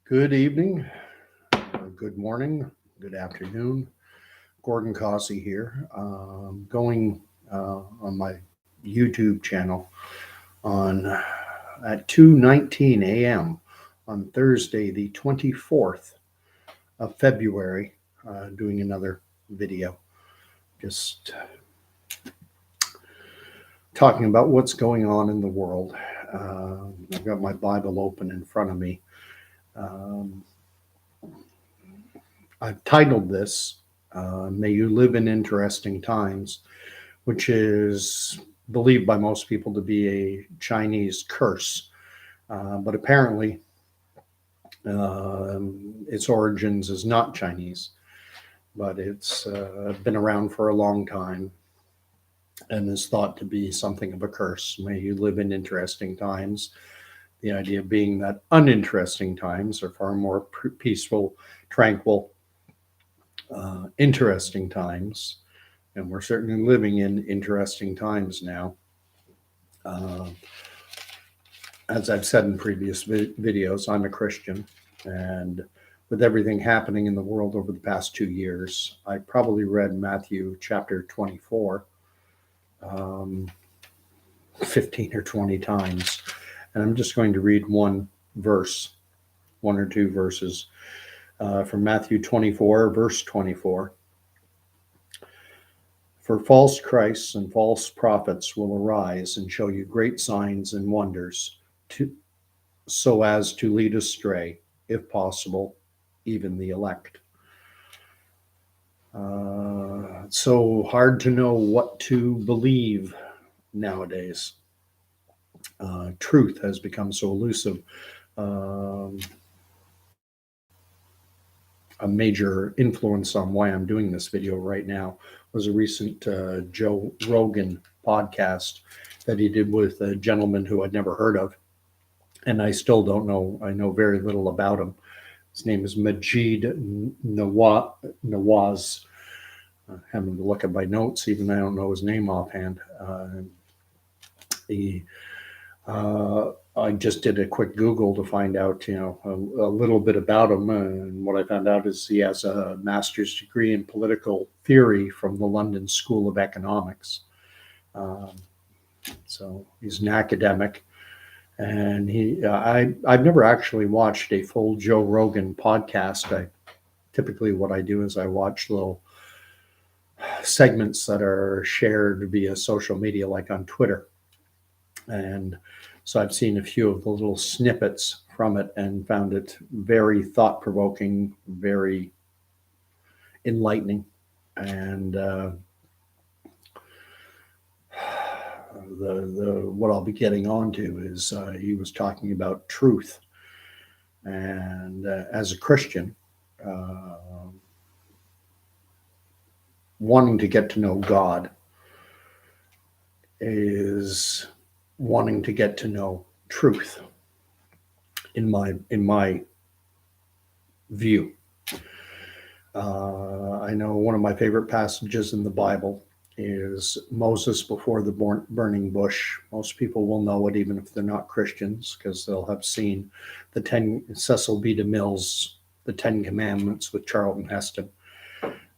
Good evening, good morning, good afternoon. Gordon Cossey here, going on my YouTube channel on at 2:19 a.m. on Thursday, the 24th of February, doing another video, just talking about what's going on in the world. I've got my Bible open in front of me. I've titled this, May You Live in Interesting Times, which is believed by most people to be a Chinese curse. But apparently, its origins is not Chinese, but it's been around for a long time and is thought to be something of a curse. May you live in interesting times. The idea being that uninteresting times are far more peaceful, tranquil, interesting times, and we're certainly living in interesting times now. As I've said in previous videos, I'm a Christian, and with everything happening in the world over the past 2 years, I probably read Matthew chapter 24 15 or 20 times, and I'm just going to read one or two verses from Matthew 24, verse 24. For false Christs and false prophets will arise and show you great signs and wonders, so as to lead astray, if possible, even the elect. It's so hard to know what to believe nowadays. Truth has become so elusive. A major influence on why I'm doing this video right now was a recent Joe Rogan podcast that he did with a gentleman who I'd never heard of, and I still don't know. I know very little about him. His name is Majid Nawaz. Having to look at my notes, even I don't know his name offhand. I just did a quick Google to find out, a little bit about him. And what I found out is he has a master's degree in political theory from the London School of Economics. So he's an academic. And I've never actually watched a full Joe Rogan podcast. Typically what I do is I watch little segments that are shared via social media, like on Twitter. And so I've seen a few of the little snippets from it and found it very thought-provoking, very enlightening. And what I'll be getting onto is he was talking about truth. And as a Christian, wanting to get to know God is wanting to get to know truth, in my view. I know one of my favorite passages in the Bible is Moses before the burning bush. Most people will know it, even if they're not Christians, because they'll have seen Cecil B. DeMille's The 10 Commandments with Charlton Heston.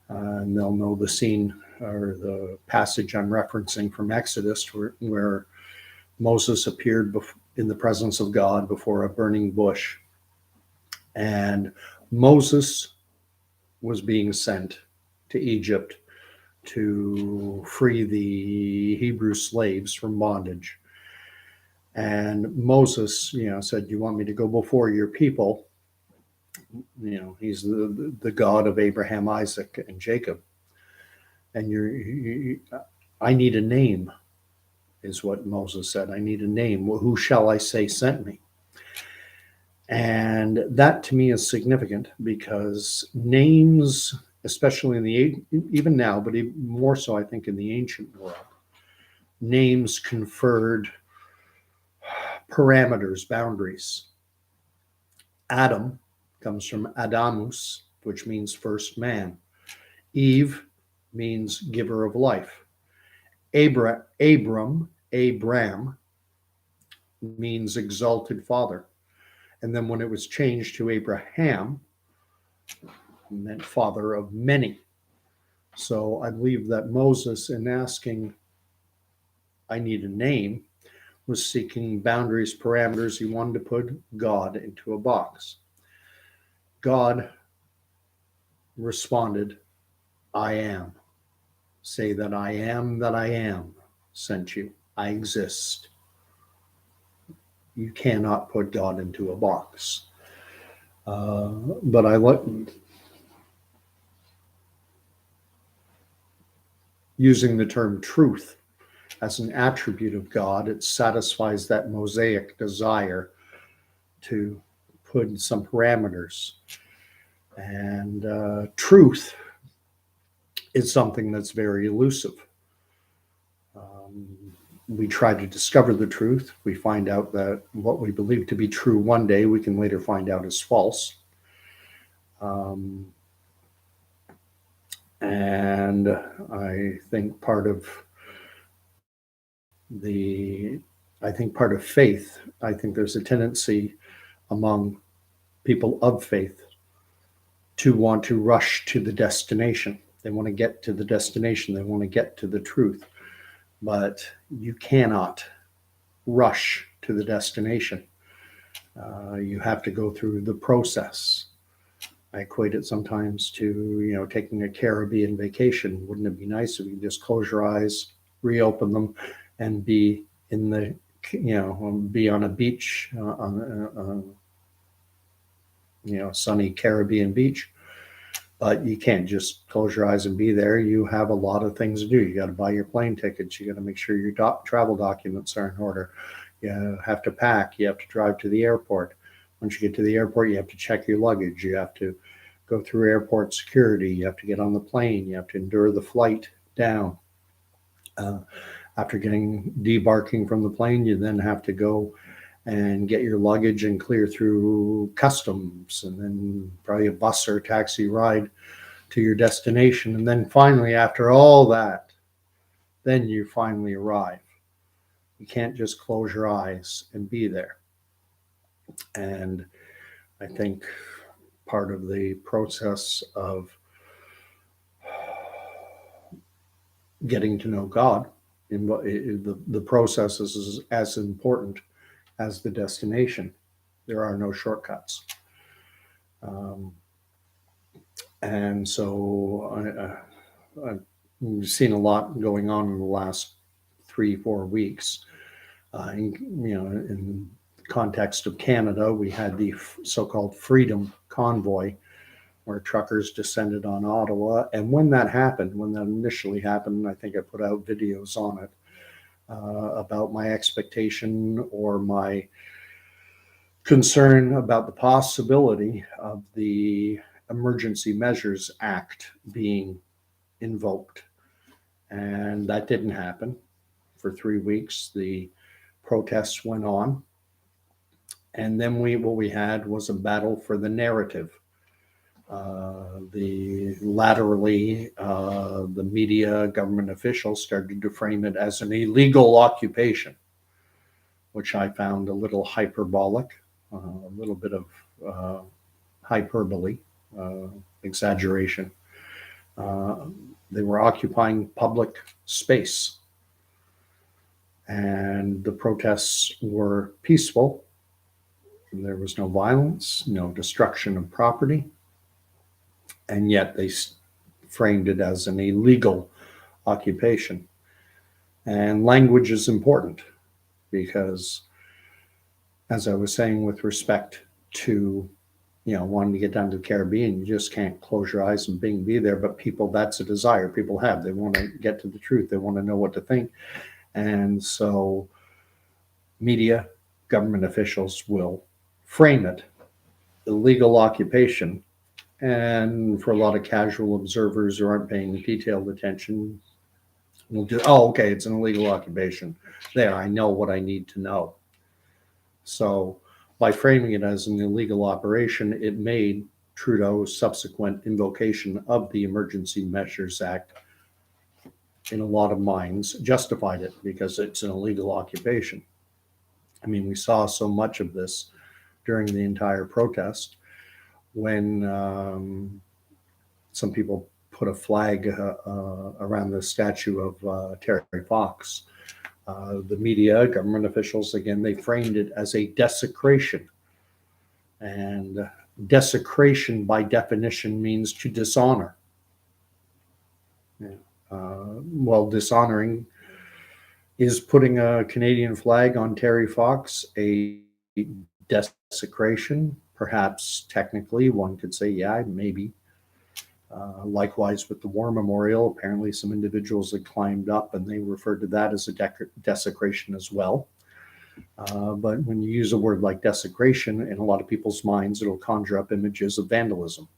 And they'll know the scene or the passage I'm referencing from Exodus where Moses appeared in the presence of God before a burning bush. And Moses was being sent to Egypt to free the Hebrew slaves from bondage. And Moses, said, "You want me to go before your people?" He's the God of Abraham, Isaac, and Jacob. And I need a name, is what Moses said. I need a name. Well, who shall I say sent me? And that to me is significant, because names, especially even now, but even more so, I think, in the ancient world, names conferred parameters, boundaries. Adam comes from Adamus, which means first man. Eve means giver of life. Abram means exalted father. And then when it was changed to Abraham, it meant father of many. So I believe that Moses, in asking, I need a name, was seeking boundaries, parameters. He wanted to put God into a box. God responded, I am. Say that I am sent you. I exist. You cannot put God into a box. But I like using the term truth as an attribute of God. It satisfies that Mosaic desire to put in some parameters. And truth is something that's very elusive. We try to discover the truth. We find out that what we believe to be true one day, we can later find out is false. And I think part of faith, I think there's a tendency among people of faith to want to rush to the destination. They want to get to the destination. They want to get to the truth. But you cannot rush to the destination. You have to go through the process. I equate it sometimes to, taking a Caribbean vacation. Wouldn't it be nice if you just close your eyes, reopen them, and be in the, be on a beach, sunny Caribbean beach? But you can't just close your eyes and be there. You have a lot of things to do. You got to buy your plane tickets. You got to make sure your travel documents are in order. You have to pack. You have to drive to the airport. Once you get to the airport, you have to check your luggage. You have to go through airport security. You have to get on the plane. You have to endure the flight down. After debarking from the plane, you then have to go and get your luggage and clear through customs, and then probably a bus or taxi ride to your destination. And then finally, after all that, then you finally arrive. You can't just close your eyes and be there. And I think part of the process of getting to know God, the process is as important as the destination. There are no shortcuts. And so I've seen a lot going on in the last 3-4 weeks. In the context of Canada, we had the so-called Freedom Convoy, where truckers descended on Ottawa. And when that initially happened, I think I put out videos on it about my expectation or my concern about the possibility of the Emergency Measures Act being invoked. And that didn't happen. For 3 weeks, the protests went on. And then what we had was a battle for the narrative. The media, government officials started to frame it as an illegal occupation, which I found a little hyperbolic, a little bit of hyperbole, exaggeration. They were occupying public space, and the protests were peaceful. There was no violence, no destruction of property. And yet they framed it as an illegal occupation. And language is important because, as I was saying, with respect to, wanting to get down to the Caribbean, you just can't close your eyes and be there. But people, that's a desire people have. They want to get to the truth. They want to know what to think. And so media, government officials will frame it illegal occupation. And for a lot of casual observers who aren't paying detailed attention, we'll do, okay, it's an illegal occupation. There, I know what I need to know. So by framing it as an illegal operation, it made Trudeau's subsequent invocation of the Emergency Measures Act, in a lot of minds, justified it because it's an illegal occupation. I mean, we saw so much of this during the entire protest when some people put a flag around the statue of Terry Fox. The media, government officials, again, they framed it as a desecration. And desecration, by definition, means to dishonor. Well, dishonoring is putting a Canadian flag on Terry Fox a desecration? Perhaps technically one could say, yeah, maybe. Likewise with the War Memorial, apparently some individuals had climbed up and they referred to that as a desecration as well. But when you use a word like desecration, in a lot of people's minds, it'll conjure up images of vandalism.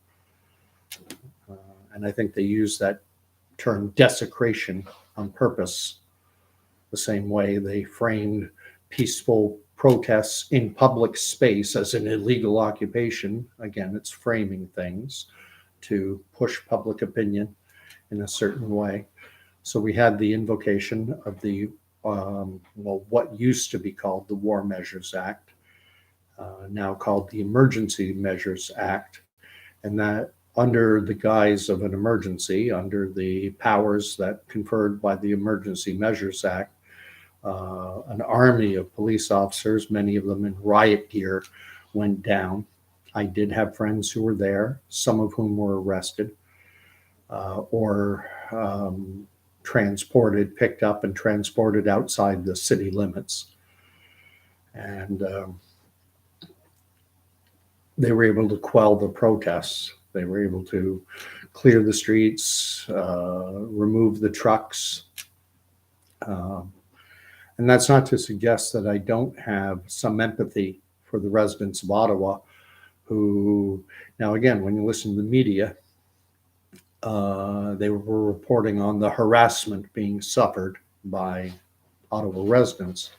And I think they use that term desecration on purpose, the same way they framed peaceful protests in public space as an illegal occupation. Again, it's framing things to push public opinion in a certain way. So we had the invocation of the, what used to be called the War Measures Act, now called the Emergency Measures Act, and that under the guise of an emergency, under the powers that conferred by the Emergency Measures Act, an army of police officers, many of them in riot gear, went down. I did have friends who were there, some of whom were arrested or transported, picked up and transported outside the city limits. And they were able to quell the protests. They were able to clear the streets, remove the trucks. And that's not to suggest that I don't have some empathy for the residents of Ottawa who, now again, when you listen to the media, they were reporting on the harassment being suffered by Ottawa residents.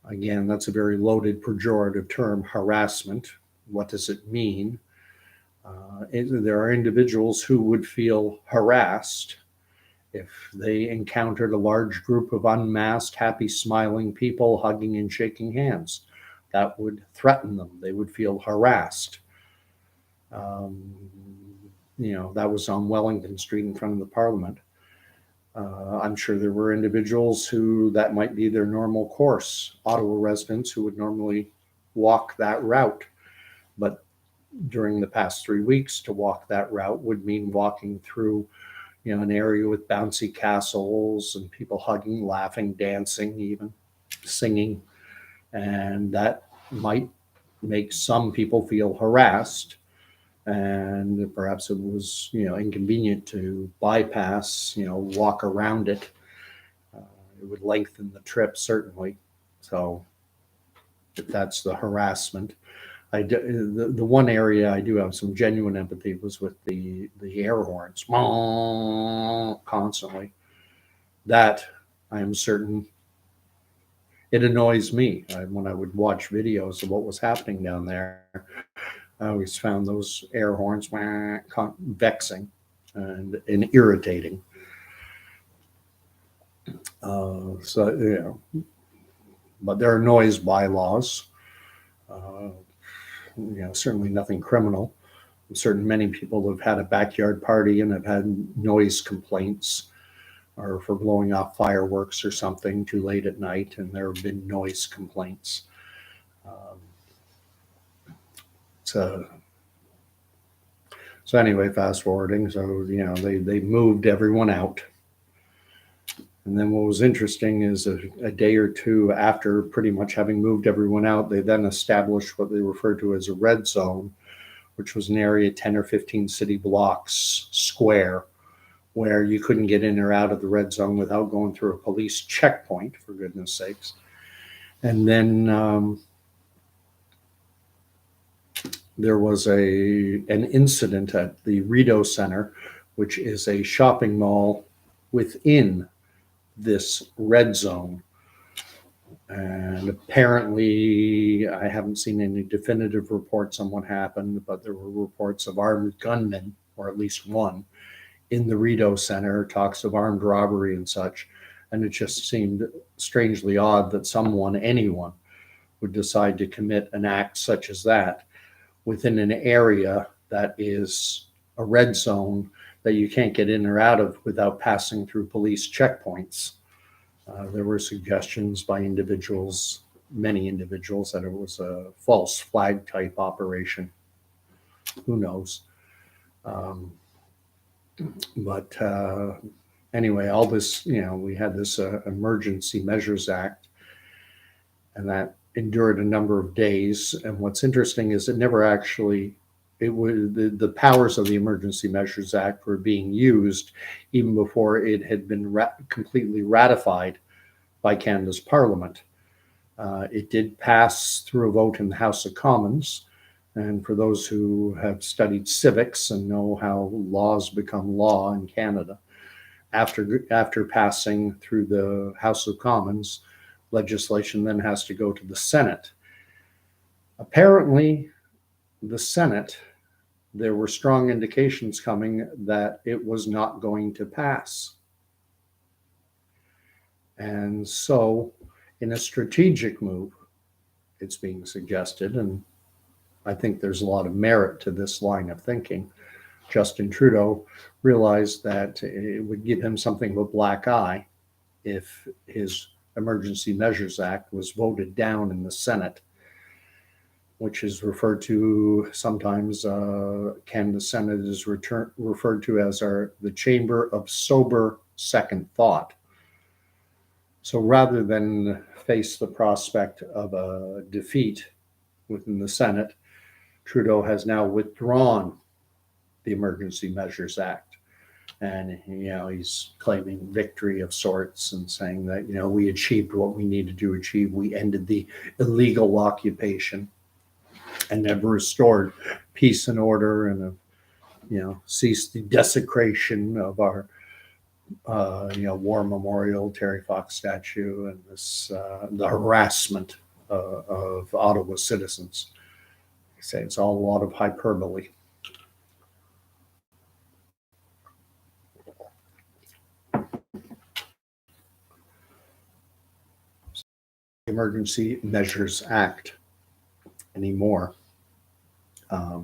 Again, that's a very loaded pejorative term, harassment. What does it mean? There are individuals who would feel harassed if they encountered a large group of unmasked, happy, smiling people hugging and shaking hands. That would threaten them. They would feel harassed. That was on Wellington Street in front of the Parliament. I'm sure there were individuals who that might be their normal course, Ottawa residents who would normally walk that route. But during the past 3 weeks, to walk that route would mean walking through an area with bouncy castles and people hugging, laughing, dancing, even singing. And that might make some people feel harassed. And perhaps it was, inconvenient to bypass, walk around it. It would lengthen the trip, certainly. So if that's the harassment. The one area I do have some genuine empathy was with the air horns, constantly. That I am certain it annoys me. When I would watch videos of what was happening down there, I always found those air horns vexing and irritating. But there are noise bylaws. Certainly nothing criminal. I'm many people have had a backyard party and have had noise complaints, or for blowing off fireworks or something too late at night, and there have been noise complaints. So anyway, fast forwarding. So they moved everyone out. And then what was interesting is a day or two after pretty much having moved everyone out, they then established what they referred to as a red zone, which was an area 10 or 15 city blocks square where you couldn't get in or out of the red zone without going through a police checkpoint, for goodness sakes. And then there was an incident at the Rideau Center, which is a shopping mall within this red zone. And apparently, I haven't seen any definitive reports on what happened, but there were reports of armed gunmen, or at least one, in the Rideau Center, talks of armed robbery and such. And it just seemed strangely odd that anyone would decide to commit an act such as that within an area that is a red zone that you can't get in or out of without passing through police checkpoints. There were suggestions by individuals, many individuals, that it was a false flag type operation. Who knows? But anyway, all this, we had this Emergency Measures Act, and that endured a number of days. And what's interesting is it never actually, it was the powers of the Emergency Measures Act were being used even before it had been completely ratified by Canada's Parliament. It did pass through a vote in the House of Commons. And for those who have studied civics and know how laws become law in Canada, after passing through the House of Commons, legislation then has to go to the Senate. Apparently, the Senate, there were strong indications coming that it was not going to pass. And so, in a strategic move, it's being suggested, and I think there's a lot of merit to this line of thinking. Justin Trudeau realized that it would give him something of a black eye if his Emergency Measures Act was voted down in the Senate, which is referred to sometimes, Canada's Senate is referred to as the chamber of sober second thought. So rather than face the prospect of a defeat within the Senate, Trudeau has now withdrawn the Emergency Measures Act. And, he's claiming victory of sorts and saying that, we achieved what we needed to achieve. We ended the illegal occupation and have restored peace and order and have, ceased the desecration of our, war memorial, Terry Fox statue, and this, the harassment of Ottawa citizens. I say it's all a lot of hyperbole. Emergency Measures Act anymore. But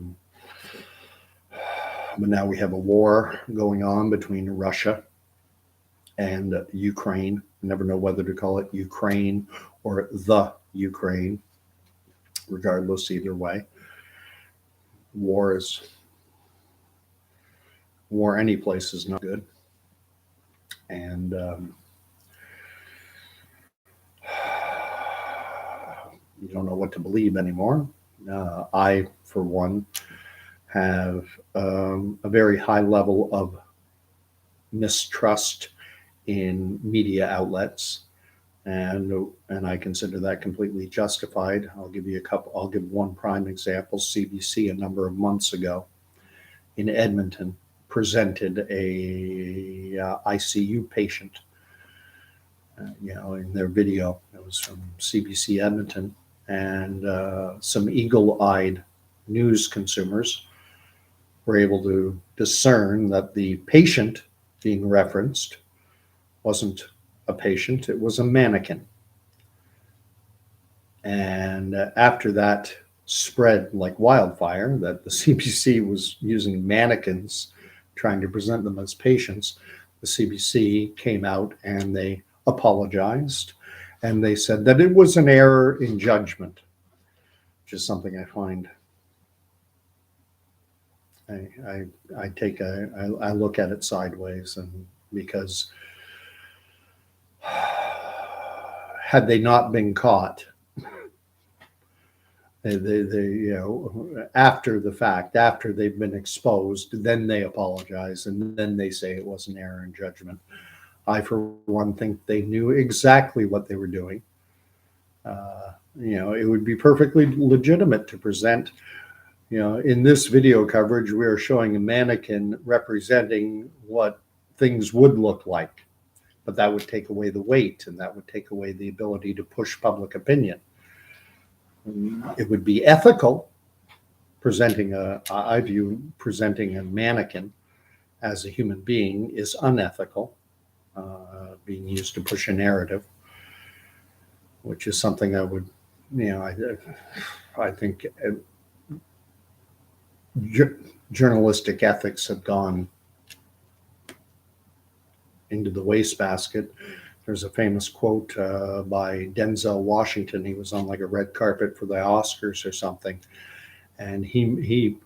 now we have a war going on between Russia and Ukraine. I never know whether to call it Ukraine or the Ukraine, regardless, either way. War any place is not good. And you don't know what to believe anymore. I, for one, have a very high level of mistrust in media outlets, and I consider that completely justified. I'll give one prime example. CBC a number of months ago in Edmonton presented a ICU patient. In their video, it was from CBC Edmonton, and some eagle-eyed news consumers were able to discern that the patient being referenced wasn't a patient, it was a mannequin. And after that spread like wildfire, that the CBC was using mannequins, trying to present them as patients, the CBC came out and they apologized, and they said that it was an error in judgment, which is something I find I look at it sideways, and because had they not been caught, they after the fact, after they've been exposed, then they apologize, and then they say it was an error in judgment. I, for one, think they knew exactly what they were doing. It would be perfectly legitimate to present, in this video coverage, we are showing a mannequin representing what things would look like, but that would take away the weight, and that would take away the ability to push public opinion. It would be ethical I view presenting a mannequin as a human being is unethical, being used to push a narrative, which is something I would I think journalistic ethics have gone into the wastebasket. There's a famous quote by Denzel Washington. He was on like a red carpet for the Oscars or something, and he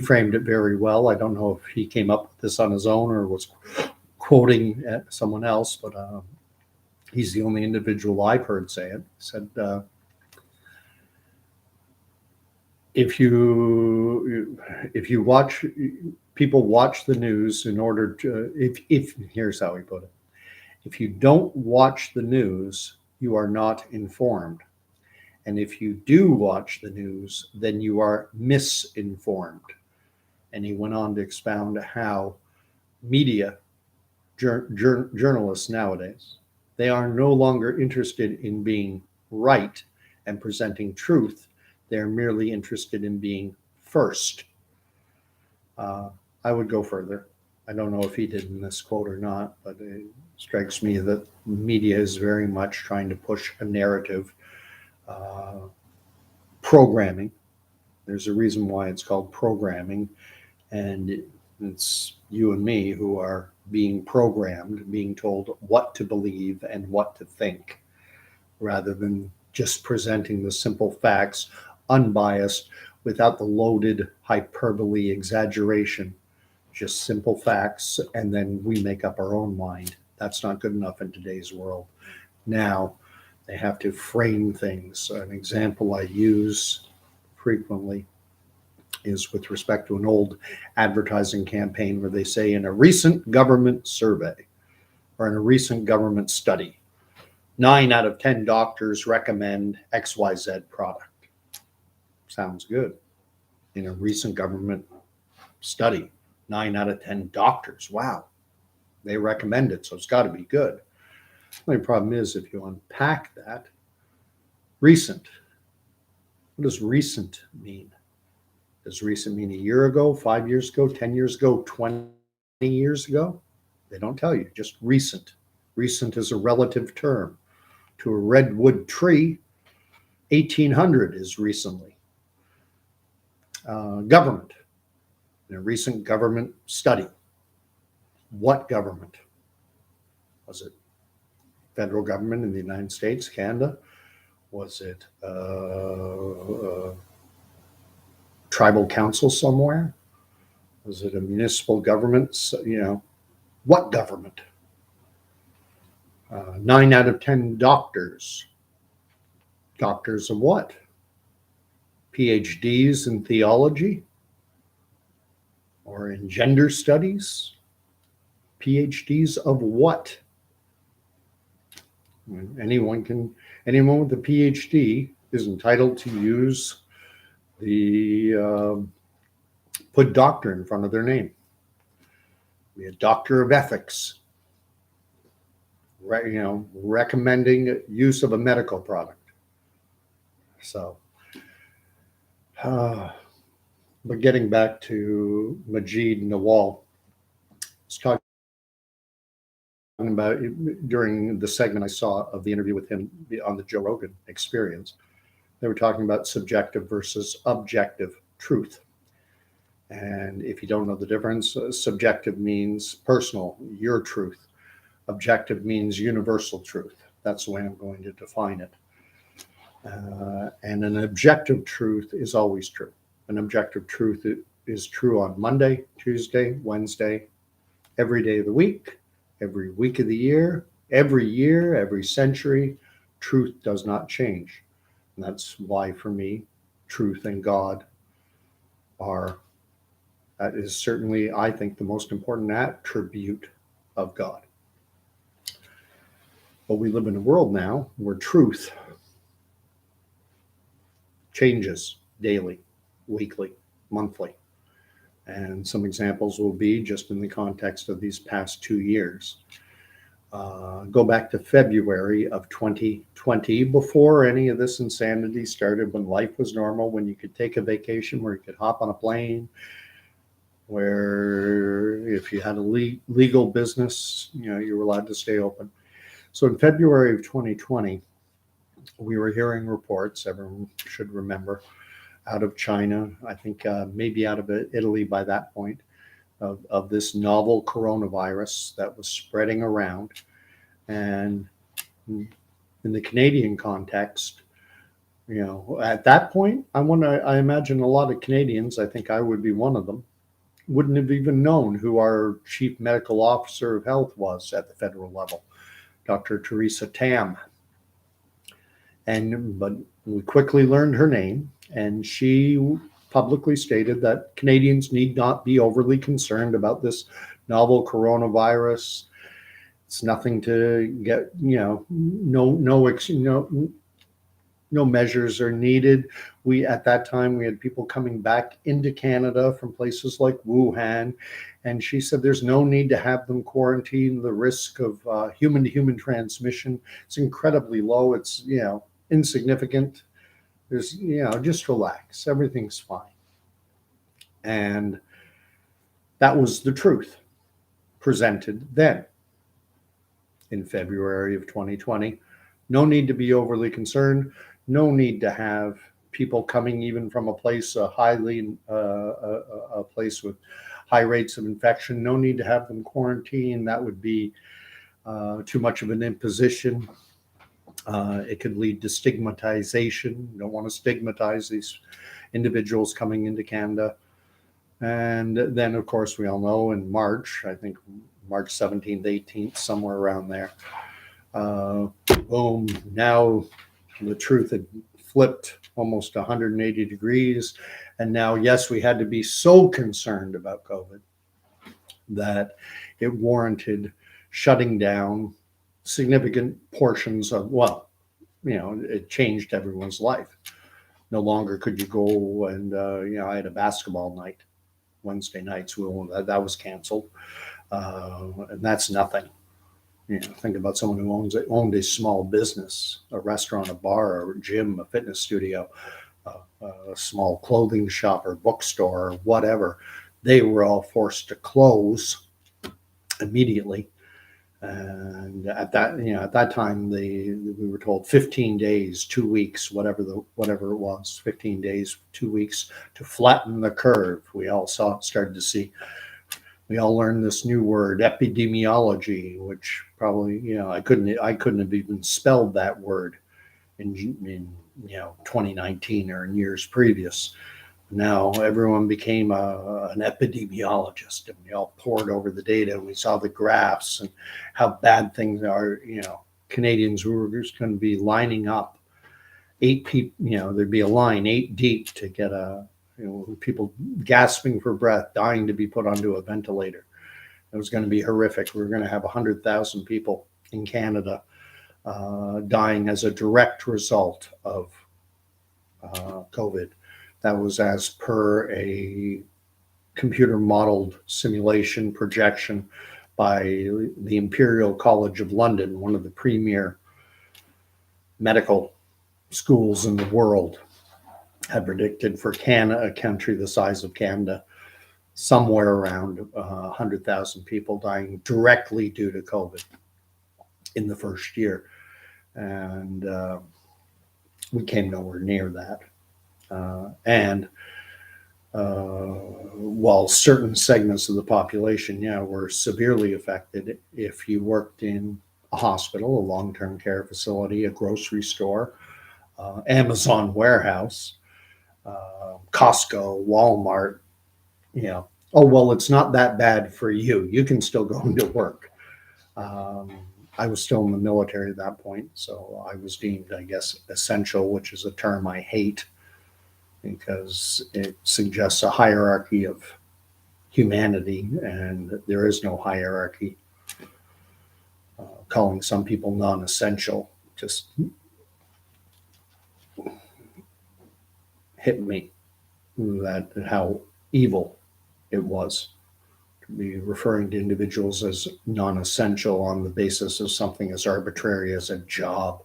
framed it very well. I don't know if he came up with this on his own or was quoting someone else, but he's the only individual I've heard say it. He said, if you watch people watch the news in order to, if here's how he put it: if you don't watch the news, you are not informed. And if you do watch the news, then you are misinformed. And he went on to expound how media, journalists nowadays, they are no longer interested in being right and presenting truth. They're merely interested in being first. I would go further. I don't know if he did in this quote or not, but it strikes me that media is very much trying to push a narrative, programming. There's a reason why it's called programming, and it's you and me who are being programmed, being told what to believe and what to think, rather than just presenting the simple facts, unbiased, without the loaded hyperbole exaggeration, just simple facts, and then we make up our own mind. That's not good enough in today's world. Now they have to frame things. An example I use frequently is with respect to an old advertising campaign where they say, in a recent government survey or in a recent government study, 9 out of 10 doctors recommend XYZ product. Sounds good. In a recent government study, 9 out of 10 doctors. Wow. They recommend it, so it's got to be good. The only problem is, if you unpack that, recent. What does recent mean? Does recent mean a year ago, 5 years ago, 10 years ago, 20 years ago? They don't tell you, just recent. Recent is a relative term. To a redwood tree, 1800 is recently. Government. In a recent government study. What government? Was it federal government in the United States, Canada? Was it tribal council somewhere? Was it a municipal government? What government? 9 out of 10 doctors. Doctors of what? PhDs in theology? Or in gender studies? PhDs of what? Anyone with a PhD is entitled to use the put doctor in front of their name. Be a doctor of ethics, recommending use of a medical product. So, but getting back to Majid Nawal, I was talking about during the segment I saw of the interview with him on the Joe Rogan Experience. They were talking about subjective versus objective truth. And if you don't know the difference, subjective means personal, your truth. Objective means universal truth. That's the way I'm going to define it. And an objective truth is always true. An objective truth is true on Monday, Tuesday, Wednesday, every day of the week, every week of the year, every century. Truth does not change. And that's why, for me, truth and God that is certainly, I think, the most important attribute of God. But we live in a world now where truth changes daily, weekly, monthly. And some examples will be just in the context of these past 2 years. Go back to February of 2020, before any of this insanity started, when life was normal, when you could take a vacation, where you could hop on a plane, where if you had a legal business, you were allowed to stay open. So in February of 2020, we were hearing reports, everyone should remember, out of China, I think maybe out of Italy by that point, of this novel coronavirus that was spreading around. And in the Canadian context, at that point, I imagine a lot of Canadians, I think I would be one of them, wouldn't have even known who our chief medical officer of health was at the federal level, Dr. Teresa Tam. But we quickly learned her name, and she publicly stated that Canadians need not be overly concerned about this novel coronavirus. It's nothing to get, no measures are needed. At that time, we had people coming back into Canada from places like Wuhan, and she said there's no need to have them quarantine. The risk of human-to-human transmission is incredibly low. It's, insignificant. There's, just relax. Everything's fine. And that was the truth presented then in February of 2020. No need to be overly concerned. No need to have people coming even from a place a place with high rates of infection. No need to have them quarantined. That would be too much of an imposition. It could lead to stigmatization. You don't want to stigmatize these individuals coming into Canada. And then, of course, we all know in March, I think March 17th, 18th, somewhere around there, boom, now the truth had flipped almost 180 degrees. And now, yes, we had to be so concerned about COVID that it warranted shutting down significant portions of, it changed everyone's life. No longer could you go and, I had a basketball night Wednesday nights. That was canceled. And that's nothing. Think about someone who owned a small business, a restaurant, a bar, a gym, a fitness studio, a small clothing shop or bookstore or whatever. They were all forced to close immediately. And at that time, we were told 15 days, 2 weeks, whatever it was, 15 days, 2 weeks to flatten the curve. We all started to see. We all learned this new word, epidemiology, which probably, I couldn't have even spelled that word in 2019 or in years previous. Now everyone became an epidemiologist, and we all poured over the data, and we saw the graphs and how bad things are. Canadians were just going to be lining up 8 people. There'd be a line 8 deep to get people gasping for breath, dying to be put onto a ventilator. It was going to be horrific. We were going to have 100,000 people in Canada dying as a direct result of COVID. That was as per a computer modeled simulation projection by the Imperial College of London, one of the premier medical schools in the world, had predicted for Canada, a country the size of Canada, somewhere around 100,000 people dying directly due to COVID in the first year. And we came nowhere near that. While certain segments of the population, were severely affected, if you worked in a hospital, a long-term care facility, a grocery store, Amazon warehouse, Costco, Walmart, it's not that bad for you. You can still go into work. I was still in the military at that point, so I was deemed, I guess, essential, which is a term I hate because it suggests a hierarchy of humanity, and there is no hierarchy. Calling some people non-essential just hit me, that how evil it was to be referring to individuals as non-essential on the basis of something as arbitrary as a job.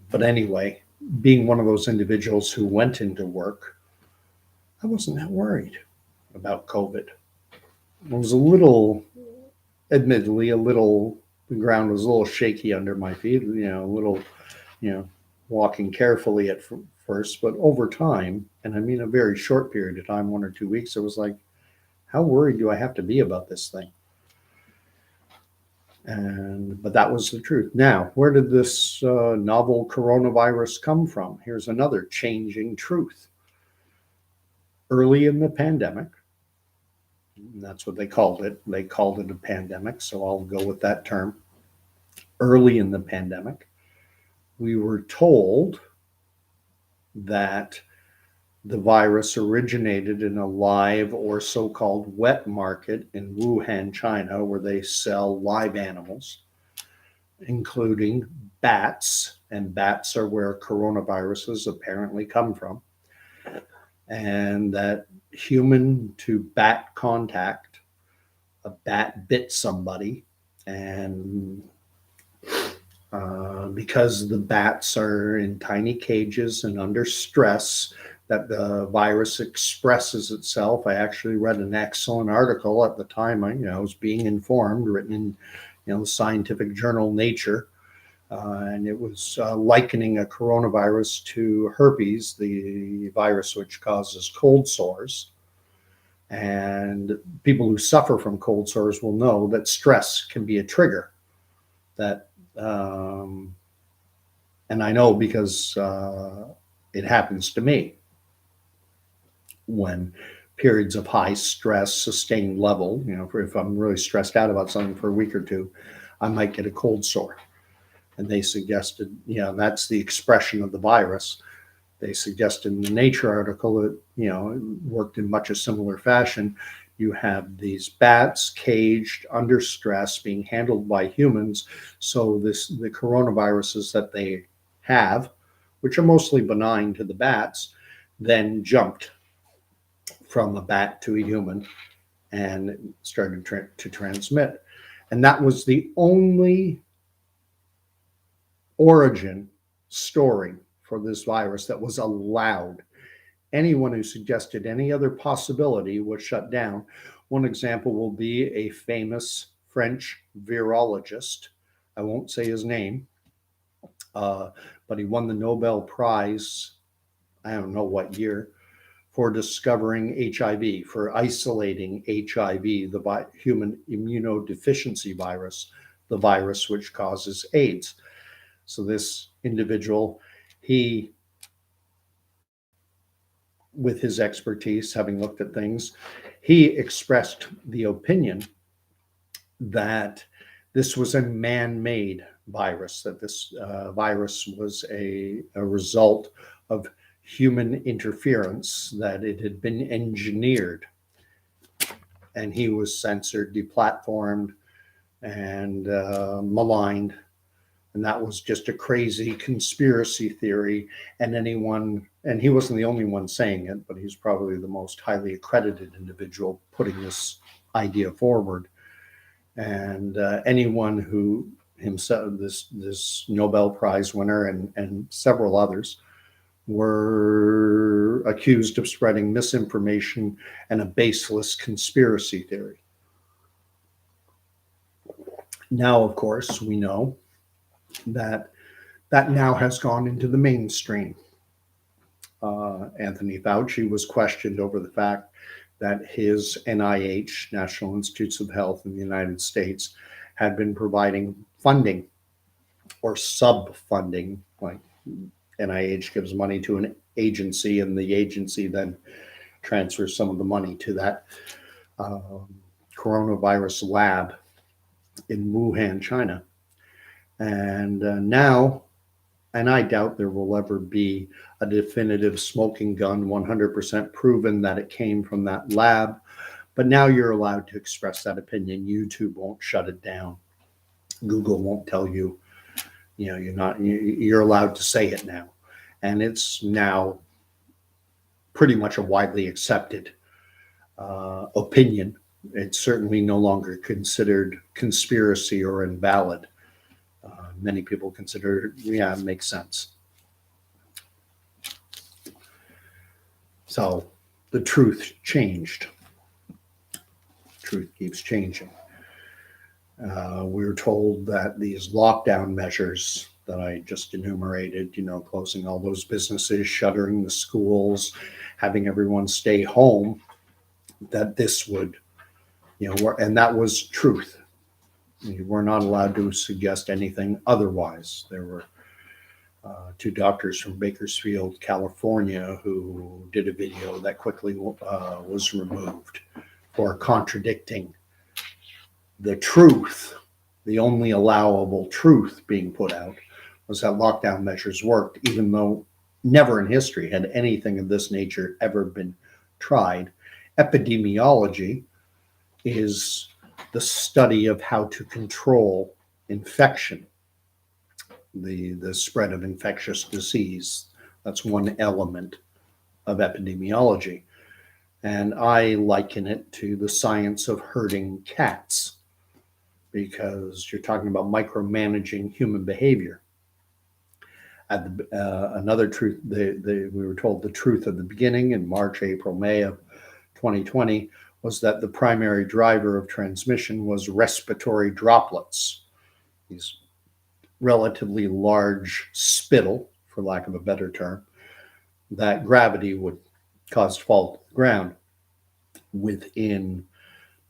But anyway, being one of those individuals who went into work, I wasn't that worried about COVID. I was admittedly, the ground was a little shaky under my feet, a little walking carefully at first, but over time, and I mean a very short period of time, 1 or 2 weeks, it was like, how worried do I have to be about this thing? But that was the truth. Now, where did this novel coronavirus come from? Here's another changing truth. Early in the pandemic, that's what they called it. They called it a pandemic, so I'll go with that term. Early in the pandemic, we were told that the virus originated in a live or so-called wet market in Wuhan, China, where they sell live animals, including bats, and bats are where coronaviruses apparently come from, and that human to bat contact, a bat bit somebody, and because the bats are in tiny cages and under stress, that the virus expresses itself. I actually read an excellent article at the time I was being informed, written in the scientific journal Nature, and it was likening a coronavirus to herpes, the virus which causes cold sores. And people who suffer from cold sores will know that stress can be a trigger. That and I know because it happens to me. When periods of high stress, sustained level, if I'm really stressed out about something for a week or two, I might get a cold sore. And they suggested, that's the expression of the virus. They suggested in the Nature article that, it worked in much a similar fashion. You have these bats caged under stress being handled by humans. So the coronaviruses that they have, which are mostly benign to the bats, then jumped from a bat to a human and started to transmit. And that was the only origin story for this virus that was allowed. Anyone who suggested any other possibility was shut down. One example will be a famous French virologist. I won't say his name, but he won the Nobel Prize, I don't know what year, for discovering HIV, for isolating HIV, the human immunodeficiency virus, the virus which causes AIDS. So this individual, he, with his expertise, having looked at things, he expressed the opinion that this was a man-made virus, that this virus was a result of human interference, that it had been engineered. And he was censored, deplatformed, and maligned. And that was just a crazy conspiracy theory. And he wasn't the only one saying it, but he's probably the most highly accredited individual putting this idea forward. And anyone who himself, this Nobel Prize winner and several others, were accused of spreading misinformation and a baseless conspiracy theory. Now, of course, we know that now has gone into the mainstream. Anthony Fauci was questioned over the fact that his NIH, National Institutes of Health in the United States, had been providing funding or sub-funding, like NIH gives money to an agency and the agency then transfers some of the money to that coronavirus lab in Wuhan, China. And now, and I doubt there will ever be a definitive smoking gun, 100% proven that it came from that lab, but now you're allowed to express that opinion. YouTube won't shut it down. Google won't tell you, you're allowed to say it now. And it's now pretty much a widely accepted opinion. It's certainly no longer considered conspiracy or invalid. Many people consider, it makes sense. So the truth changed. Truth keeps changing. We were told that these lockdown measures that I just enumerated, closing all those businesses, shuttering the schools, having everyone stay home, that this would, and that was truth. We're not allowed to suggest anything otherwise. There were two doctors from Bakersfield, California, who did a video that quickly was removed for contradicting the truth. The only allowable truth being put out was that lockdown measures worked, even though never in history had anything of this nature ever been tried. Epidemiology is the study of how to control infection, the spread of infectious disease. That's one element of epidemiology. And I liken it to the science of herding cats, because you're talking about micromanaging human behavior. Another truth, we were told the truth at the beginning in March, April, May of 2020 was that the primary driver of transmission was respiratory droplets, these relatively large spittle, for lack of a better term, that gravity would cause to fall to the ground within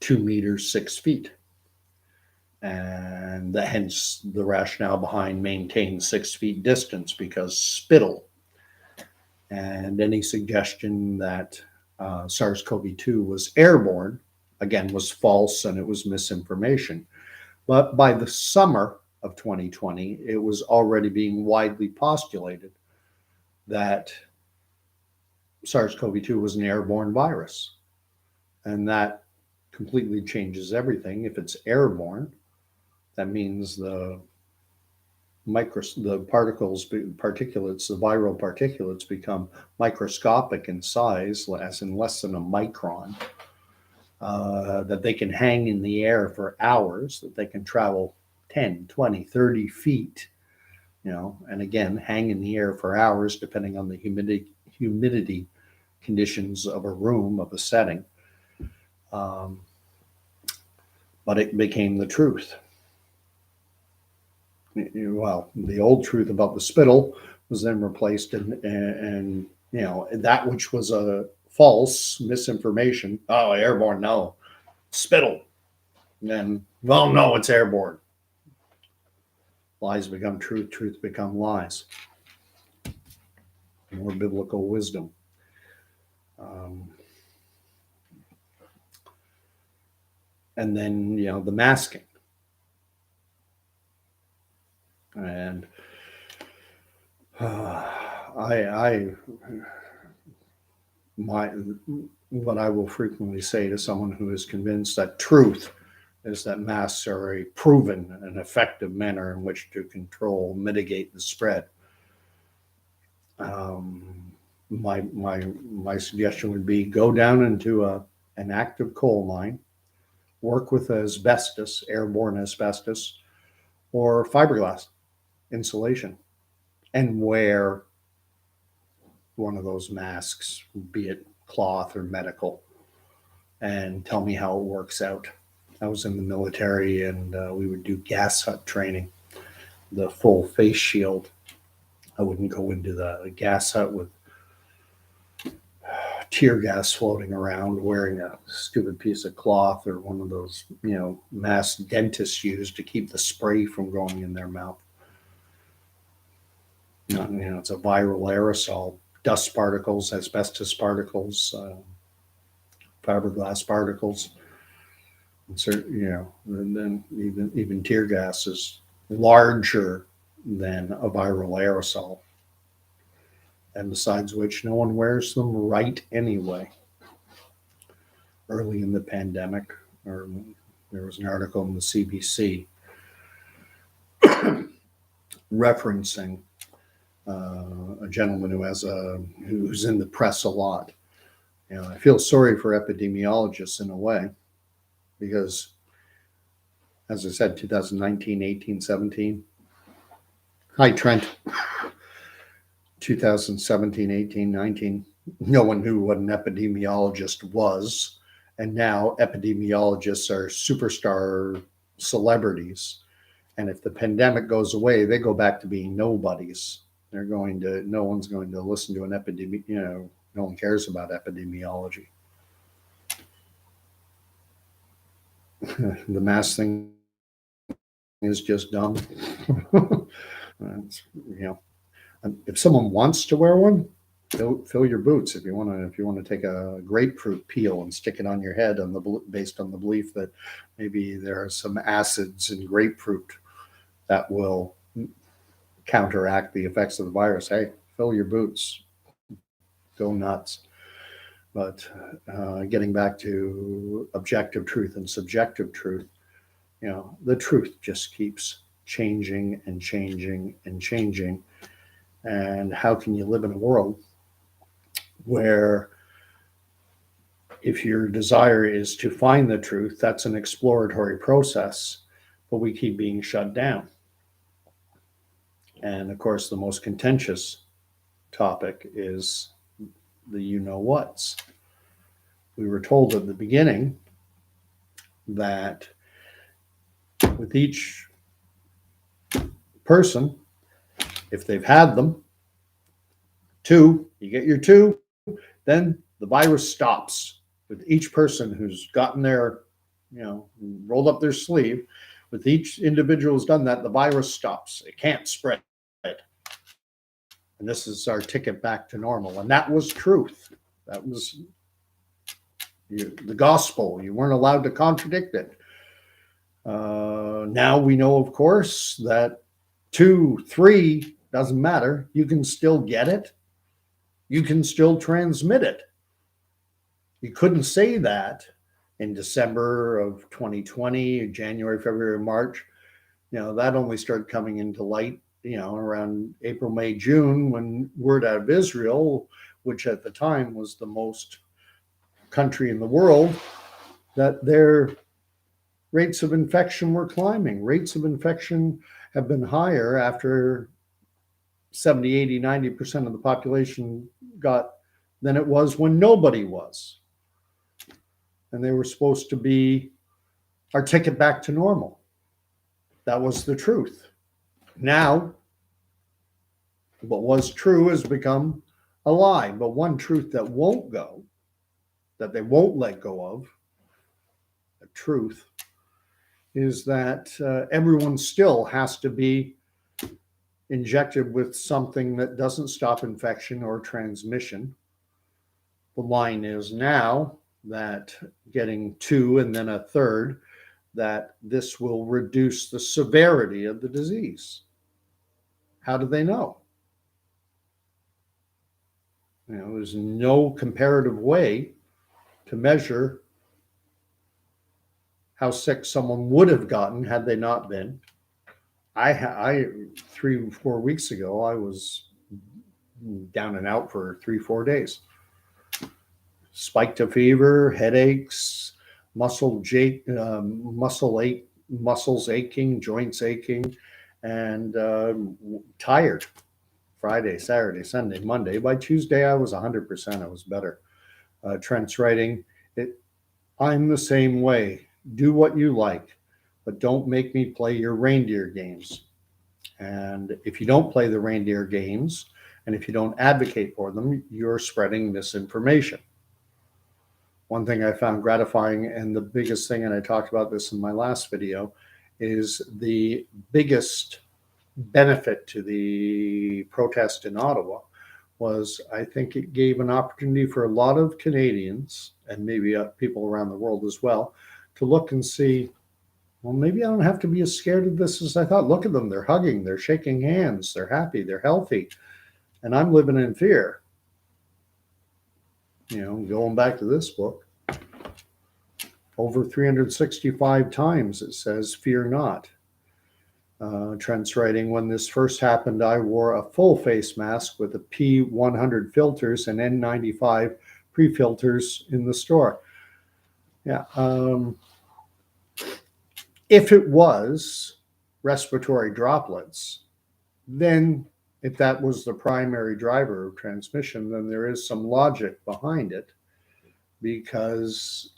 2 meters, 6 feet. And hence the rationale behind maintain 6 feet distance, because spittle. And any suggestion that SARS-CoV-2 was airborne, again, was false, and it was misinformation. But by the summer of 2020, it was already being widely postulated that SARS-CoV-2 was an airborne virus. And that completely changes everything. If it's airborne, that means the particulates, the viral particulates become microscopic in size, as in less than a micron, that they can hang in the air for hours, that they can travel 10, 20, 30 feet, and again, hang in the air for hours, depending on the humidity conditions of a room, of a setting. But it became the truth. Well, the old truth about the spittle was then replaced, and that which was a false misinformation. Oh, airborne, no. Spittle. And then, well, no, it's airborne. Lies become truth, truth become lies. More biblical wisdom. And then, the masking. And what I will frequently say to someone who is convinced that truth is that masks are a proven and effective manner in which to mitigate the spread. My suggestion would be go down into an active coal mine, work with asbestos, airborne asbestos, or fiberglass insulation, and wear one of those masks, be it cloth or medical, and tell me how it works out. I was in the military, and we would do gas hut training, the full face shield. I wouldn't go into the gas hut with tear gas floating around, wearing a stupid piece of cloth or one of those, masks dentists use to keep the spray from going in their mouth. It's a viral aerosol, dust particles, asbestos particles, fiberglass particles, and then even tear gas is larger than a viral aerosol. And besides which, no one wears them right anyway. Early in the pandemic, there was an article in the CBC referencing a gentleman who's in the press a lot. I feel sorry for epidemiologists in a way, because, as I said, 2019, 18, 17. Hi, Trent. 2017, 18, 19. No one knew what an epidemiologist was. And now epidemiologists are superstar celebrities. And if the pandemic goes away, they go back to being nobodies. No one's going to listen to an epidemic, no one cares about epidemiology. The mask thing is just dumb. If someone wants to wear one, fill your boots. If you want to take a grapefruit peel and stick it on your head based on the belief that maybe there are some acids in grapefruit that will counteract the effects of the virus, hey, fill your boots, go nuts. But getting back to objective truth and subjective truth, the truth just keeps changing and changing and changing. And how can you live in a world where if your desire is to find the truth, that's an exploratory process, but we keep being shut down? And of course, the most contentious topic is the you-know-whats. We were told at the beginning that with each person, if they've had them, you get your 2, then the virus stops. With each person who's gotten their, rolled up their sleeve, with each individual who's done that, the virus stops. It can't spread. And this is our ticket back to normal. And that was truth. That was the gospel. You weren't allowed to contradict it. Now we know, of course, that 2, 3, doesn't matter. You can still get it. You can still transmit it. You couldn't say that in December of 2020, January, February, March. That only started coming into light, around April, May, June, when word out of Israel, which at the time was the most country in the world, that their rates of infection were climbing. Rates of infection have been higher after 70, 80, 90% of the population got than it was when nobody was. And they were supposed to be our ticket back to normal. That was the truth. Now, what was true has become a lie. But one truth that won't go, that they won't let go of, the truth, is that everyone still has to be injected with something that doesn't stop infection or transmission. The line is now that getting 2 and then a 3rd, that this will reduce the severity of the disease. How do they know? There's no comparative way to measure how sick someone would have gotten had they not been. I 3 or 4 weeks ago, I was down and out for 3-4 days. Spiked a fever, headaches, muscles aching, joints aching, and tired. Friday, Saturday, Sunday, Monday. By Tuesday, I was 100%. I was better. Trent's writing, I'm the same way. Do what you like, but don't make me play your reindeer games. And if you don't play the reindeer games, and if you don't advocate for them, you're spreading misinformation. One thing I found gratifying, and the biggest thing, and I talked about this in my last video, is the biggest benefit to the protest in Ottawa was, I think it gave an opportunity for a lot of Canadians, and maybe people around the world as well, to look and see, well, maybe I don't have to be as scared of this as I thought. Look at them. They're hugging. They're shaking hands. They're happy. They're healthy. And I'm living in fear. Going back to this book, over 365 times it says, fear not. Trent's writing, when this first happened, I wore a full face mask with a P100 filters and N95 pre-filters in the store. Yeah. If it was respiratory droplets, then if that was the primary driver of transmission, then there is some logic behind it, because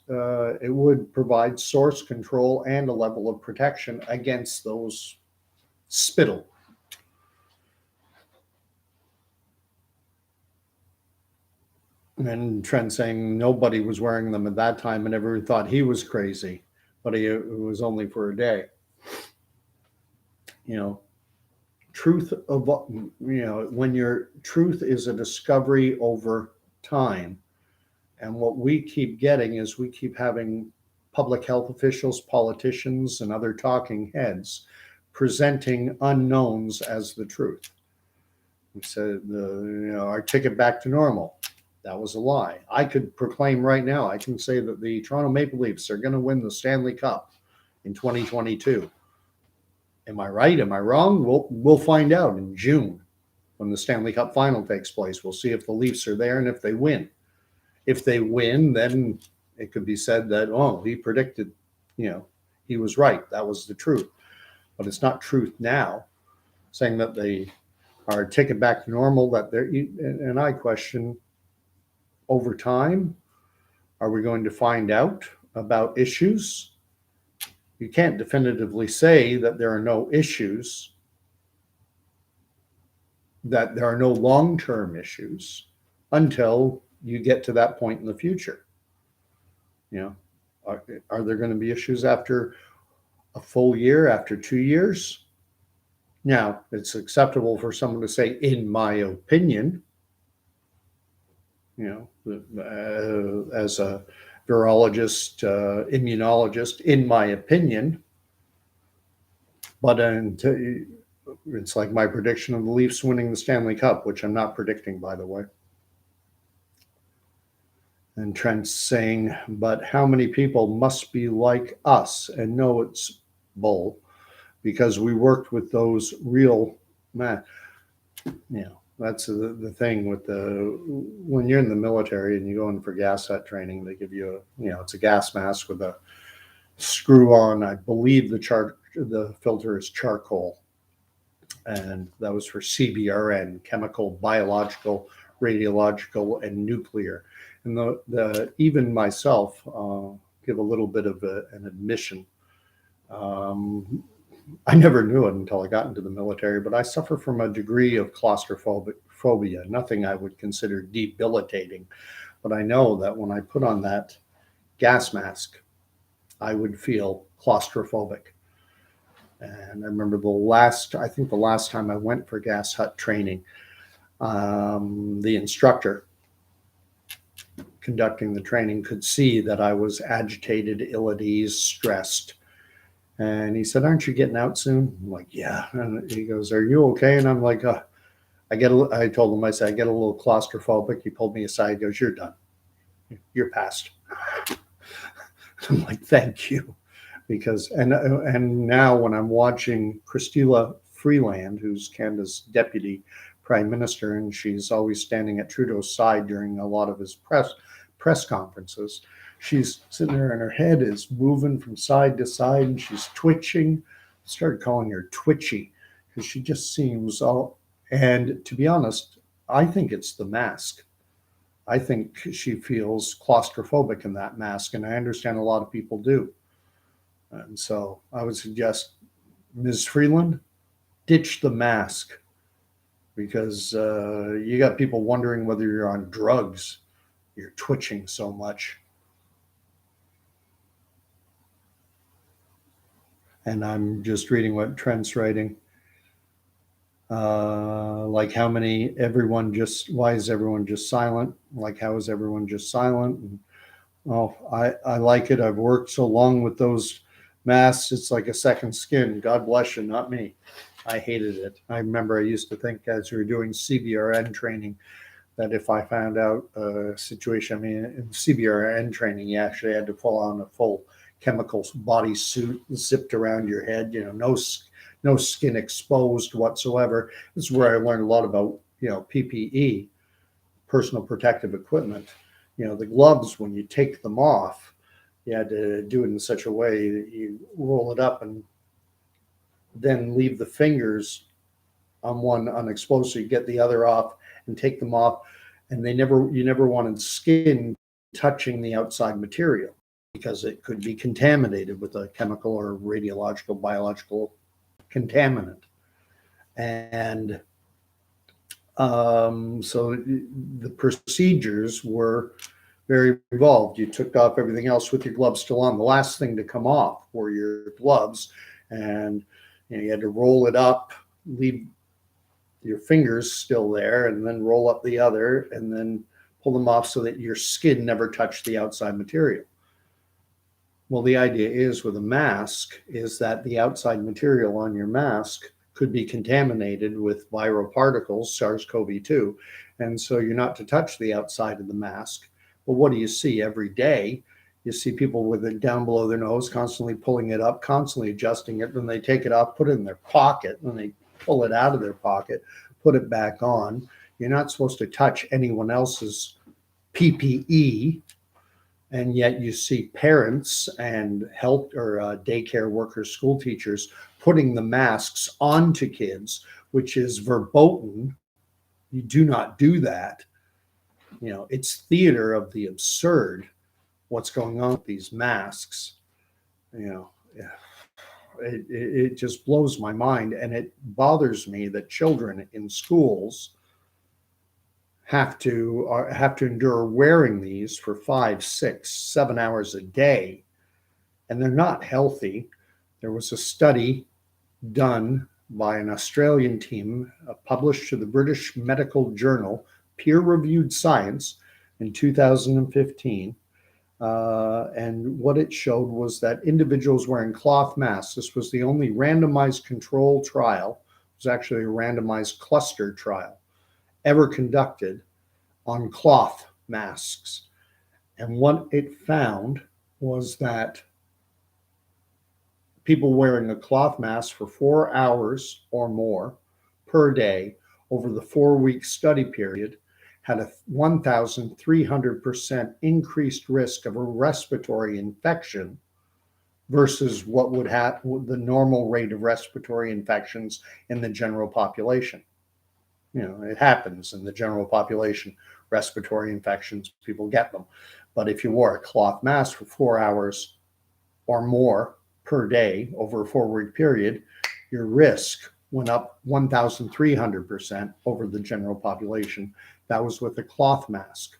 it would provide source control and a level of protection against those spittle. And Trent saying nobody was wearing them at that time and everyone thought he was crazy, but it was only for a day. You know, truth of, you know, when your truth is a discovery over time. And what we keep getting is we keep having public health officials, politicians, and other talking heads presenting unknowns as the truth. We said, our ticket back to normal. That was a lie. I could proclaim right now, I can say that the Toronto Maple Leafs are going to win the Stanley Cup in 2022. Am I right? Am I wrong? We'll find out in June when the Stanley Cup final takes place. We'll see if the Leafs are there and if they win. If they win, then it could be said that, oh, he predicted, he was right. That was the truth. But it's not truth now, saying that they are ticket back to normal, that they're, and I question, over time, are we going to find out about issues? You can't definitively say that there are no issues, that there are no long-term issues until you get to that point in the future. Are there going to be issues after a full year, after 2 years? Now, it's acceptable for someone to say, in my opinion, as a virologist, immunologist, in my opinion. But it's like my prediction of the Leafs winning the Stanley Cup, which I'm not predicting, by the way. And Trent's saying, but how many people must be like us and know it's bull because we worked with those real man. That's the thing with when you're in the military and you go in for gas hut training, they give you it's a gas mask with a screw on. I believe the filter is charcoal, and that was for CBRN, chemical, biological, radiological, and nuclear. And even myself, give a little bit of an admission. I never knew it until I got into the military, but I suffer from a degree of claustrophobia, nothing I would consider debilitating. But I know that when I put on that gas mask, I would feel claustrophobic. And I remember the last time I went for gas hut training, the instructor conducting the training could see that I was agitated, ill at ease, stressed. And he said, aren't you getting out soon? I'm like, yeah. And he goes, are you okay? And I'm like, I told him, I said, I get a little claustrophobic. He pulled me aside. He goes, you're done. You're past. I'm like, thank you. Because, and now when I'm watching Chrystia Freeland, who's Canada's deputy prime minister, and she's always standing at Trudeau's side during a lot of his press conferences, she's sitting there and her head is moving from side to side and she's twitching. I started calling her Twitchy because she just seems and to be honest, I think it's the mask. I think she feels claustrophobic in that mask, and I understand a lot of people do. And so I would suggest, Ms. Freeland, ditch the mask, because you got people wondering whether you're on drugs. You're twitching so much. And I'm just reading what Trent's writing. Like why is everyone just silent? Like, how is everyone just silent? And, I like it. I've worked so long with those masks. It's like a second skin. God bless you, not me. I hated it. I remember I used to think, as we were doing CBRN training, that if I found out a situation, in CBRN training, you actually had to pull on a full chemical body suit zipped around your head, no skin exposed whatsoever. This is where I learned a lot about, PPE, personal protective equipment. The gloves, when you take them off, you had to do it in such a way that you roll it up and then leave the fingers on one unexposed, so you get the other off and take them off. And you never wanted skin touching the outside material because it could be contaminated with a chemical or radiological, biological contaminant. And so the procedures were very involved. You took off everything else with your gloves still on. The last thing to come off were your gloves, and you had to roll it up, leave your fingers still there, and then roll up the other, and then pull them off so that your skin never touched the outside material. Well, the idea is with a mask is that the outside material on your mask could be contaminated with viral particles, SARS-CoV-2, and so you're not to touch the outside of the mask. Well, what do you see every day? You see people with it down below their nose, constantly pulling it up, constantly adjusting it. Then they take it off, put it in their pocket, and they pull it out of their pocket, put it back on. You're not supposed to touch anyone else's PPE. And yet you see parents and health or daycare workers, school teachers putting the masks onto kids, which is verboten. You do not do that. It's theater of the absurd what's going on with these masks. It just blows my mind. And it bothers me that children in schools have to endure wearing these for 5, 6, 7 hours a day, and they're not healthy. There was a study done by an Australian team, published to the British Medical Journal, peer-reviewed science in 2015, and what it showed was that individuals wearing cloth masks, this was the only randomized control trial, it was actually a randomized cluster trial, ever conducted on cloth masks. And what it found was that people wearing a cloth mask for 4 hours or more per day over the 4-week study period had a 1,300% increased risk of a respiratory infection versus what would have the normal rate of respiratory infections in the general population. It happens in the general population, respiratory infections, people get them. But if you wore a cloth mask for 4 hours or more per day over a 4-week period, your risk went up 1,300% over the general population. That was with a cloth mask.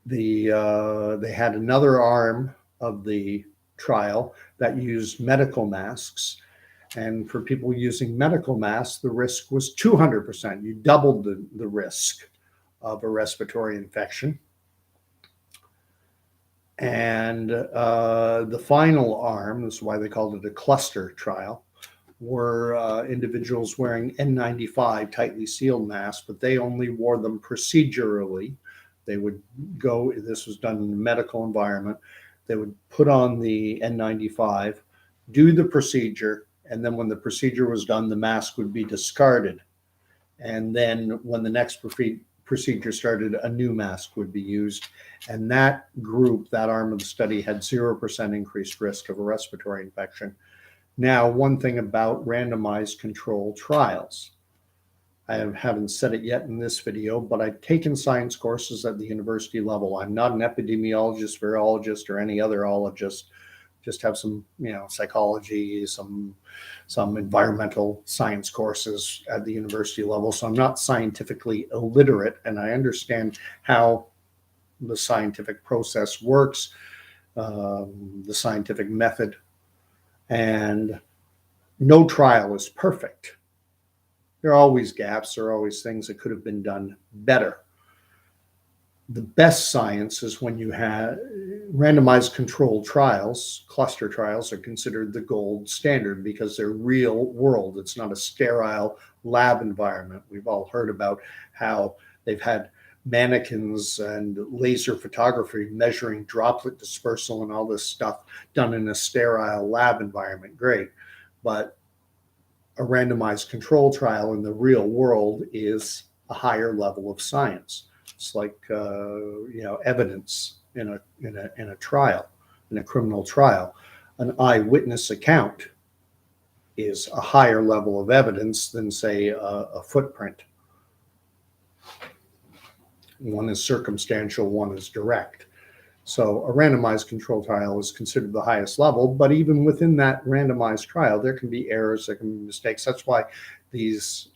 They had another arm of the trial that used medical masks. And for people using medical masks, the risk was 200%. You doubled the risk of a respiratory infection. And the final arm, this is why they called it a cluster trial, were individuals wearing N95 tightly sealed masks, but they only wore them procedurally. They would go, this was done in a medical environment, they would put on the N95, do the procedure, and then when the procedure was done, the mask would be discarded. And then when the next procedure started, a new mask would be used. And that group, that arm of the study, had 0% increased risk of a respiratory infection. Now, one thing about randomized controlled trials. I haven't said it yet in this video, but I've taken science courses at the university level. I'm not an epidemiologist, virologist, or any other ologist. Just have some, psychology, some environmental science courses at the university level. So I'm not scientifically illiterate, and I understand how the scientific process works, the scientific method, and no trial is perfect. There are always gaps, there are always things that could have been done better. The best science is when you have randomized controlled trials. Cluster trials are considered the gold standard because they're real world. It's not a sterile lab environment. We've all heard about how they've had mannequins and laser photography measuring droplet dispersal and all this stuff done in a sterile lab environment. Great. But a randomized control trial in the real world is a higher level of science. It's like evidence in a trial, in a criminal trial. An eyewitness account is a higher level of evidence than, say, a footprint. One is circumstantial, one is direct. So a randomized control trial is considered the highest level, but even within that randomized trial, there can be errors, there can be mistakes. That's why these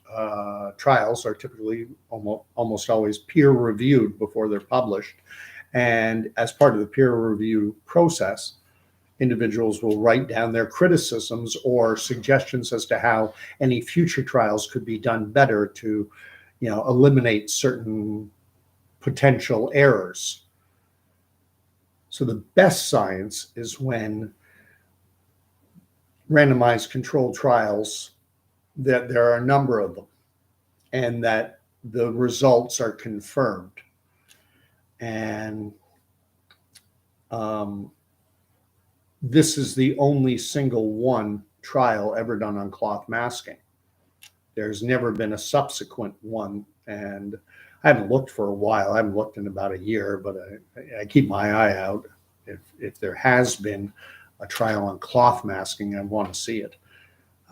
trials are typically almost always peer reviewed before they're published. And as part of the peer review process, individuals will write down their criticisms or suggestions as to how any future trials could be done better to, eliminate certain potential errors. So the best science is when randomized controlled trials, that there are a number of them, and that the results are confirmed. And this is the only single one trial ever done on cloth masking. There's never been a subsequent one, and I haven't looked for a while. I haven't looked in about a year, but I keep my eye out. If there has been a trial on cloth masking, I want to see it.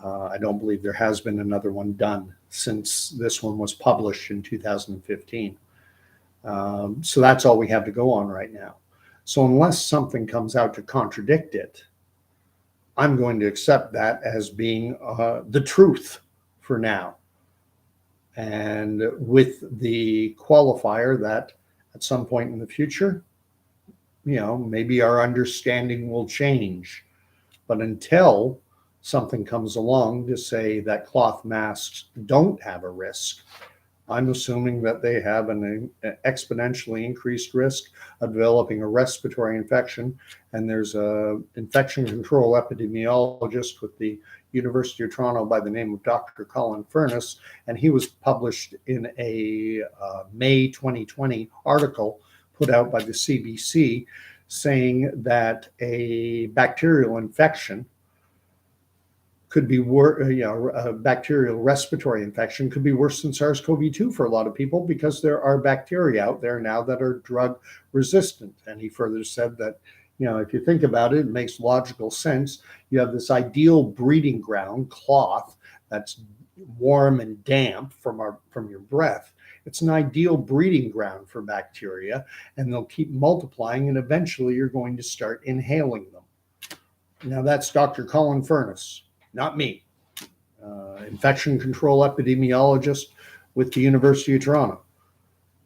I don't believe there has been another one done since this one was published in 2015. So that's all we have to go on right now. So unless something comes out to contradict it, I'm going to accept that as being the truth for now. And with the qualifier that at some point in the future, maybe our understanding will change. But until something comes along to say that cloth masks don't have a risk, I'm assuming that they have an exponentially increased risk of developing a respiratory infection. And there's an infection control epidemiologist with the University of Toronto by the name of Dr. Colin Furness, and he was published in a May 2020 article put out by the CBC saying that a bacterial infection could be a bacterial respiratory infection could be worse than SARS-CoV-2 for a lot of people, because there are bacteria out there now that are drug resistant. And he further said that, if you think about it, it makes logical sense. You have this ideal breeding ground, cloth, that's warm and damp from your breath. It's an ideal breeding ground for bacteria, and they'll keep multiplying, and eventually you're going to start inhaling them. Now that's Dr. Colin Furness, not me, infection control epidemiologist with the University of Toronto.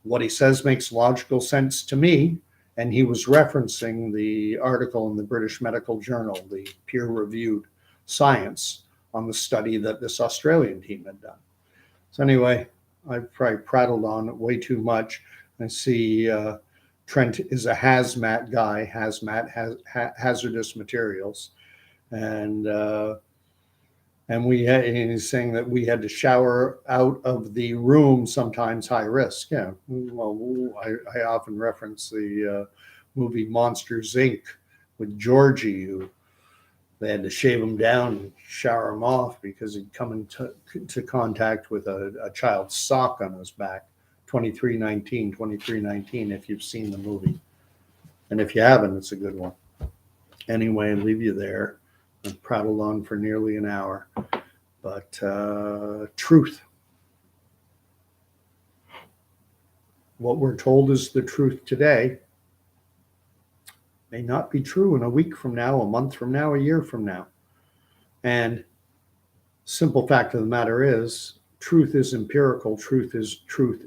What he says makes logical sense to me, and he was referencing the article in the British Medical Journal, the peer-reviewed science on the study that this Australian team had done. So anyway, I've probably prattled on way too much. I see Trent is a hazmat guy, hazardous materials, and he's saying that we had to shower out of the room, sometimes high risk. Yeah, well, I often reference the movie Monsters, Inc. with Georgie, who they had to shave him down and shower him off because he'd come into contact with a child's sock on his back. 2319, if you've seen the movie. And if you haven't, it's a good one. Anyway, I'll leave you there. I've prattled on for nearly an hour. But truth. What we're told is the truth today may not be true in a week from now, a month from now, a year from now. And simple fact of the matter is, truth is empirical. Truth is truth.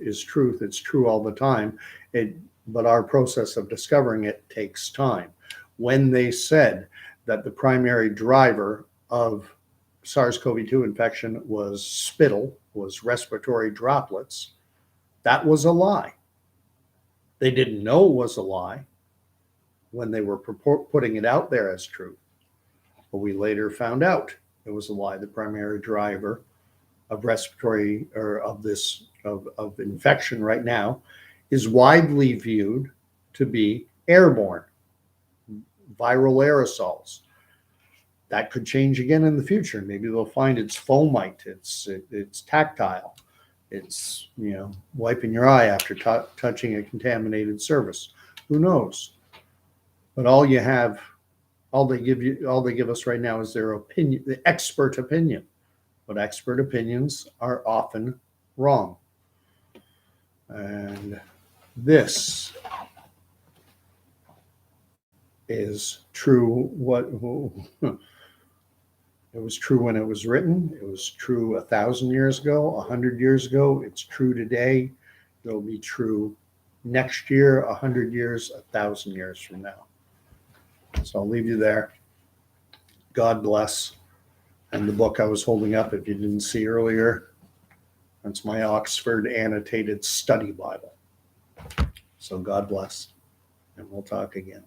It's true all the time. But our process of discovering it takes time. When they said that the primary driver of SARS-CoV-2 infection was spittle, was respiratory droplets, that was a lie. They didn't know it was a lie when they were putting it out there as truth. But we later found out it was a lie. The primary driver of respiratory, or of infection right now, is widely viewed to be airborne, viral aerosols. That could change again in the future. Maybe they'll find it's fomite, it's tactile, it's wiping your eye after touching a contaminated surface. Who knows? But all they give us right now is their opinion, the expert opinion. But expert opinions are often wrong. And this is true. It was true when it was written. It was true 1,000 years ago, 100 years ago. It's true today. It'll be true next year, 100 years, 1,000 years from now. So I'll leave you there. God bless. And the book I was holding up, if you didn't see earlier, that's my Oxford Annotated Study Bible. So God bless, and we'll talk again.